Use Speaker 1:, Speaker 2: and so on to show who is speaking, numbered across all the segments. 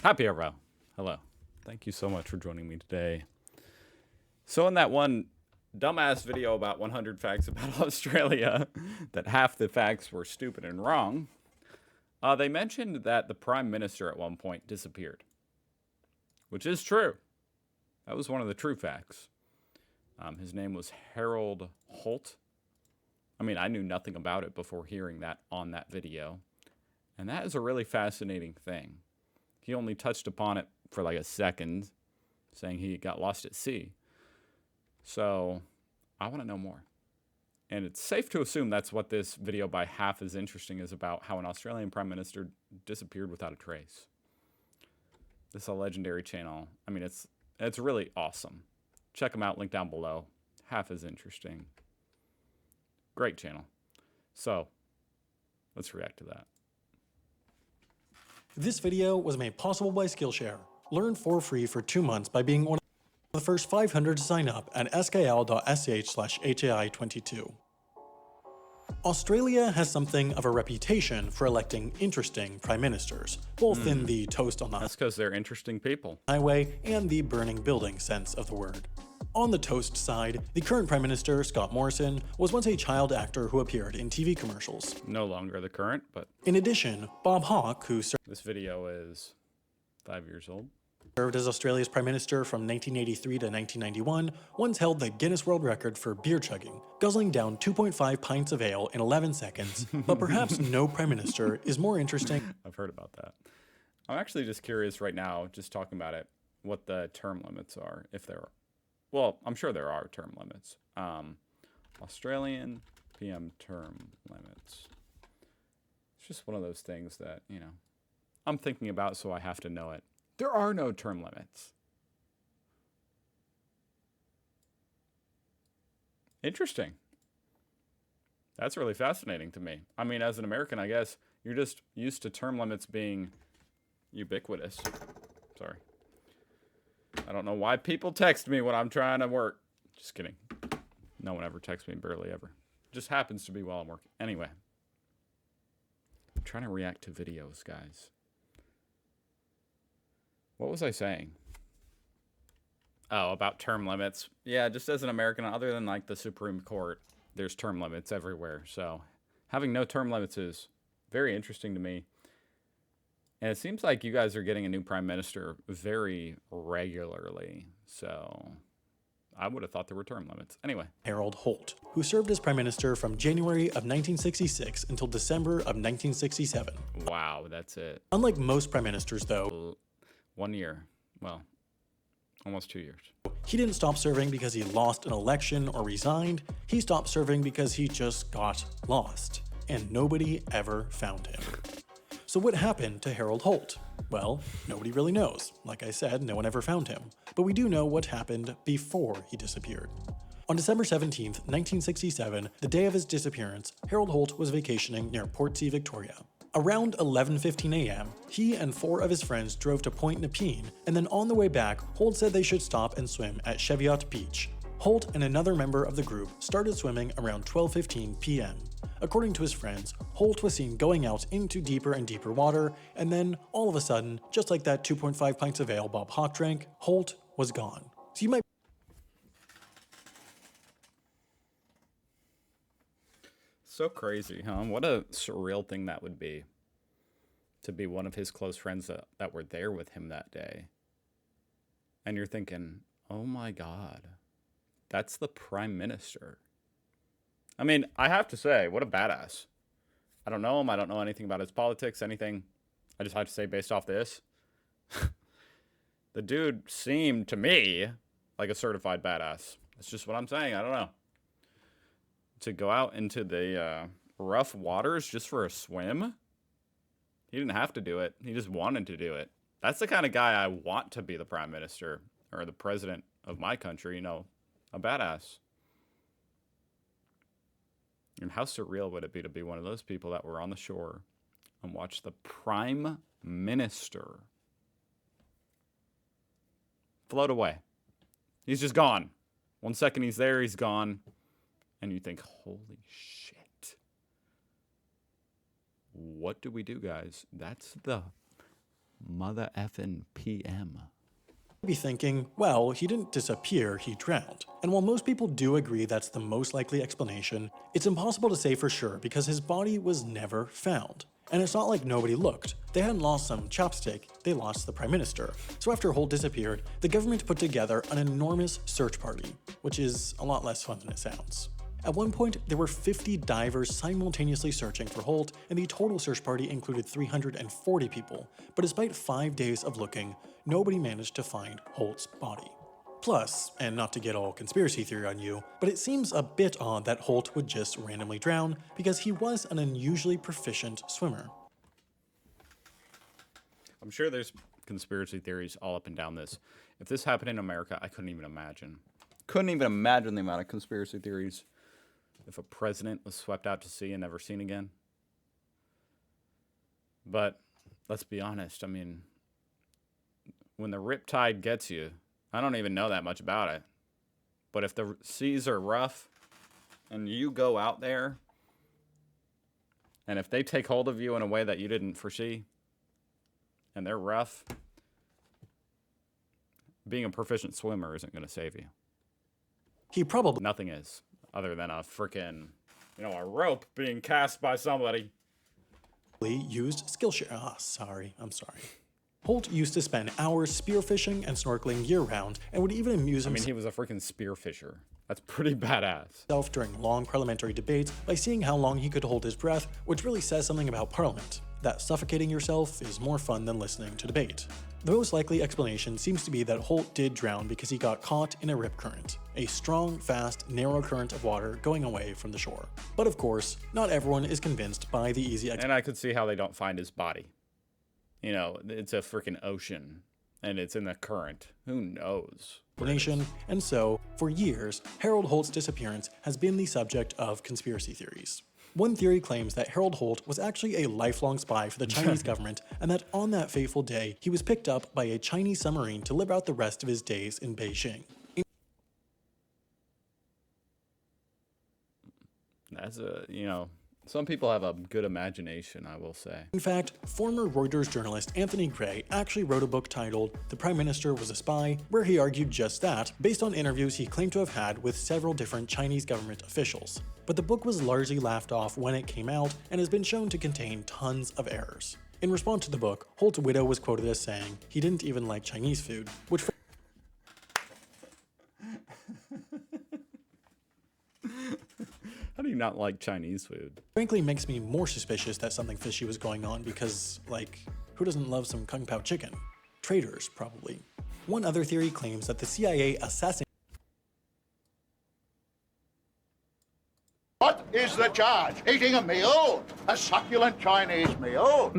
Speaker 1: Happy Arrow. Hello. Thank you so much for joining me today. So in that one dumbass video about 100 facts about Australia, that half the facts were stupid and wrong, they mentioned that the Prime Minister at one point disappeared. Which is true. That was one of the true facts. His name was Harold Holt. I mean, I knew nothing about it before hearing that on that video. And that is a really fascinating thing. He only touched upon it for like a second, saying he got lost at sea. So I want to know more. And it's safe to assume that's what this video by Half is Interesting is about, how an Australian Prime Minister disappeared without a trace. This is a legendary channel. I mean, it's really awesome. Check them out, link down below. Half is Interesting. Great channel. So let's react to that.
Speaker 2: This video was made possible by Skillshare. Learn for free for 2 months by being one of the first 500 to sign up at skl.sh/HAI22. Australia has something of a reputation for electing interesting prime ministers, both in the toast on the
Speaker 1: That's because they're interesting people.
Speaker 2: highway and the burning building sense of the word. On the toast side, the current Prime Minister, Scott Morrison, was once a child actor who appeared in TV commercials.
Speaker 1: No longer the current, but
Speaker 2: In addition, Bob Hawke, who
Speaker 1: this video is 5 years old.
Speaker 2: served as Australia's Prime Minister from 1983 to 1991, once held the Guinness World Record for beer chugging, guzzling down 2.5 pints of ale in 11 seconds, but perhaps no Prime Minister is more interesting.
Speaker 1: I've heard about that. I'm actually just curious right now, just talking about it, what the term limits are, if there are. Well, I'm sure there are term limits. Australian PM term limits. It's just one of those things that, you know, I'm thinking about, so I have to know it. There are no term limits. Interesting. That's really fascinating to me. I mean, as an American, I guess you're just used to term limits being ubiquitous. Sorry. I don't know why people text me when I'm trying to work. Just kidding. No one ever texts me, barely ever. Just happens to be while I'm working. Anyway. I'm trying to react to videos, guys. What was I saying? Oh, about term limits. Yeah, just as an American, other than like the Supreme Court, there's term limits everywhere. So having no term limits is very interesting to me. And it seems like you guys are getting a new prime minister very regularly. So I would have thought there were term limits. Anyway.
Speaker 2: Harold Holt, who served as Prime Minister from January of 1966 until December of 1967.
Speaker 1: Wow, that's it.
Speaker 2: Unlike most Prime Ministers, though,
Speaker 1: 1 year. Well, almost 2 years.
Speaker 2: he didn't stop serving because he lost an election or resigned. He stopped serving because he just got lost, and nobody ever found him. So what happened to Harold Holt? Well, nobody really knows. Like I said, no one ever found him. But we do know what happened before he disappeared. On December 17th, 1967, the day of his disappearance, Harold Holt was vacationing near Portsea, Victoria. Around 11:15 a.m., he and 4 of his friends drove to Point Nepean, and then on the way back, Holt said they should stop and swim at Cheviot Beach. Holt and another member of the group started swimming around 12:15 p.m. According to his friends, Holt was seen going out into deeper and deeper water, and then, all of a sudden, just like that 2.5 pints of ale Bob Hawke drank, Holt was gone. So you might
Speaker 1: So crazy, huh? What a surreal thing that would be. To be one of his close friends that were there with him that day. And you're thinking, oh my God, that's the Prime Minister. I mean, I have to say, what a badass. I don't know him. I don't know anything about his politics, anything. I just have to say, based off this, the dude seemed to me like a certified badass. That's just what I'm saying. I don't know. To go out into the rough waters just for a swim, he didn't have to do it. He just wanted to do it. That's the kind of guy I want to be the Prime Minister or the president of my country, you know, a badass. And how surreal would it be to be one of those people that were on the shore and watch the Prime Minister float away? He's just gone. 1 second he's there, he's gone. And you think, holy shit. What do we do, guys? That's the Mother effing PM.
Speaker 2: Be thinking, well, he didn't disappear, he drowned. And while most people do agree that's the most likely explanation, it's impossible to say for sure because his body was never found. And it's not like nobody looked. They hadn't lost some chopstick, they lost the prime minister. So after Holt disappeared, the government put together an enormous search party, which is a lot less fun than it sounds. At one point, there were 50 divers simultaneously searching for Holt, and the total search party included 340 people. But despite 5 days of looking, nobody managed to find Holt's body. Plus, and not to get all conspiracy theory on you, but it seems a bit odd that Holt would just randomly drown because he was an unusually proficient swimmer.
Speaker 1: I'm sure there's conspiracy theories all up and down this. If this happened in America, I couldn't even imagine. Couldn't even imagine the amount of conspiracy theories. If a president was swept out to sea and never seen again. But let's be honest, I mean, when the riptide gets you, I don't even know that much about it. But if the seas are rough and you go out there, and if they take hold of you in a way that you didn't foresee, and they're rough, being a proficient swimmer isn't going to save you.
Speaker 2: He probably
Speaker 1: Nothing is, other than a freaking, a rope being cast by somebody.
Speaker 2: used Skillshare. I'm sorry. Holt used to spend hours spearfishing and snorkeling year-round and would even amuse
Speaker 1: I mean, he was a freaking spearfisher. That's pretty badass.
Speaker 2: himself during long parliamentary debates by seeing how long he could hold his breath, which really says something about Parliament. That suffocating yourself is more fun than listening to debate. The most likely explanation seems to be that Holt did drown because he got caught in a rip current, a strong, fast, narrow current of water going away from the shore. But of course, not everyone is convinced by the easy
Speaker 1: And I could see how they don't find his body. It's a freaking ocean, and it's in the current. Who knows?
Speaker 2: explanation, and so, for years, Harold Holt's disappearance has been the subject of conspiracy theories. One theory claims that Harold Holt was actually a lifelong spy for the Chinese government, and that on that fateful day, he was picked up by a Chinese submarine to live out the rest of his days in Beijing.
Speaker 1: That's some people have a good imagination, I will say.
Speaker 2: In fact, former Reuters journalist Anthony Gray actually wrote a book titled The Prime Minister Was a Spy, where he argued just that, based on interviews he claimed to have had with several different Chinese government officials. But the book was largely laughed off when it came out and has been shown to contain tons of errors. In response to the book, Holt's widow was quoted as saying he didn't even like Chinese food, which
Speaker 1: How do you not like Chinese food?
Speaker 2: frankly makes me more suspicious that something fishy was going on because, who doesn't love some Kung Pao chicken? Traitors, probably. One other theory claims that the CIA assassinated
Speaker 3: What is the charge? Eating a meal? A succulent Chinese meal?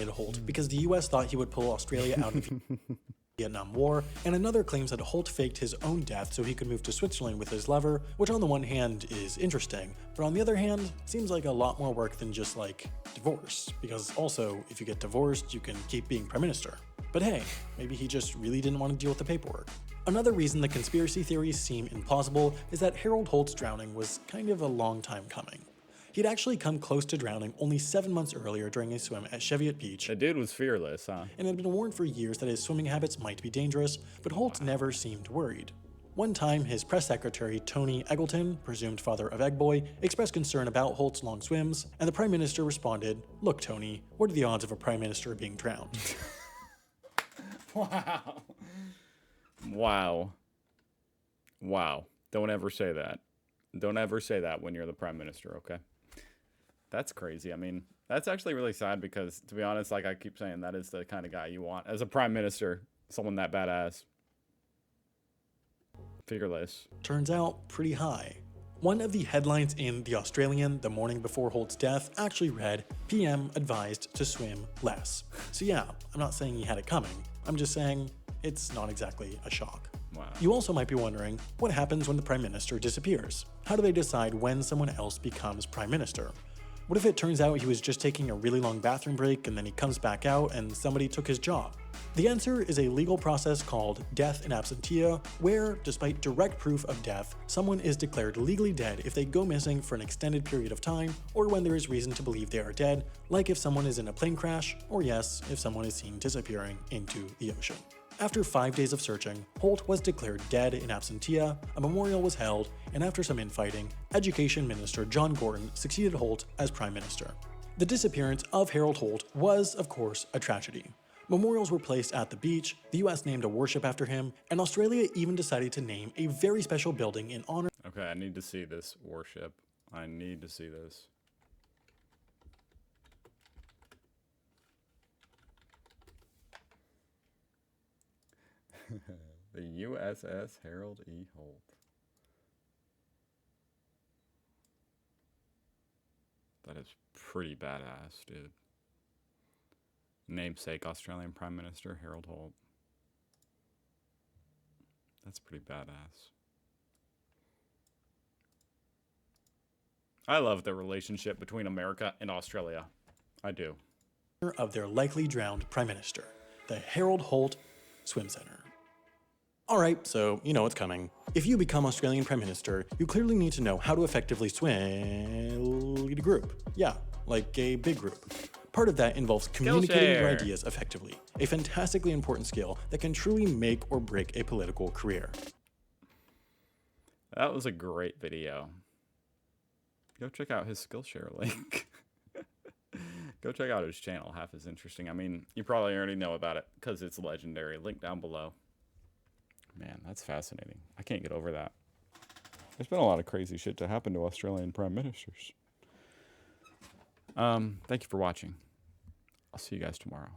Speaker 2: Holt because the US thought he would pull Australia out of the Vietnam War, and another claims that Holt faked his own death so he could move to Switzerland with his lover, which on the one hand is interesting, but on the other hand seems like a lot more work than just divorce, because also if you get divorced you can keep being prime minister. But hey, maybe he just really didn't want to deal with the paperwork. Another reason the conspiracy theories seem implausible is that Harold Holt's drowning was kind of a long time coming. He'd actually come close to drowning only 7 months earlier during a swim at Cheviot Beach.
Speaker 1: The dude was fearless, huh?
Speaker 2: And had been warned for years that his swimming habits might be dangerous, but Holt never seemed worried. One time, his press secretary, Tony Eggleton, presumed father of Eggboy, expressed concern about Holt's long swims, and the Prime Minister responded, "Look, Tony, what are the odds of a Prime Minister being drowned?"
Speaker 1: Wow. Wow. Wow. Don't ever say that. Don't ever say that when you're the Prime Minister, okay? That's crazy. I mean, that's actually really sad because, to be honest, I keep saying, that is the kind of guy you want as a prime minister. Someone that badass. Fearless.
Speaker 2: Turns out, pretty high. One of the headlines in The Australian the morning before Holt's death actually read, "PM advised to swim less." So yeah, I'm not saying he had it coming. I'm just saying it's not exactly a shock.
Speaker 1: Wow.
Speaker 2: You also might be wondering, what happens when the Prime Minister disappears? How do they decide when someone else becomes Prime Minister? What if it turns out he was just taking a really long bathroom break and then he comes back out and somebody took his job? The answer is a legal process called death in absentia, where, despite direct proof of death, someone is declared legally dead if they go missing for an extended period of time, or when there is reason to believe they are dead, like if someone is in a plane crash, or yes, if someone is seen disappearing into the ocean. After 5 days of searching, Holt was declared dead in absentia, a memorial was held, and after some infighting, Education Minister John Gorton succeeded Holt as Prime Minister. The disappearance of Harold Holt was, of course, a tragedy. Memorials were placed at the beach, the US named a worship after him, and Australia even decided to name a very special building in honor.
Speaker 1: Okay, I need to see this worship. I need to see this. The USS Harold E. Holt. That is pretty badass, dude. Namesake Australian Prime Minister Harold Holt. That's pretty badass. I love the relationship between America and Australia. I do.
Speaker 2: Of their likely drowned Prime Minister, the Harold Holt Swim Center. Alright, so you know what's coming. If you become Australian Prime Minister, you clearly need to know how to effectively lead a group. Yeah, like a big group. Part of that involves communicating your ideas effectively, a fantastically important skill that can truly make or break a political career.
Speaker 1: That was a great video. Go check out his Skillshare link. Go check out his channel, half as interesting. I mean, you probably already know about it because it's legendary. Link down below. Man, that's fascinating. I can't get over that. There's been a lot of crazy shit to happen to Australian prime ministers. Thank you for watching. I'll see you guys tomorrow.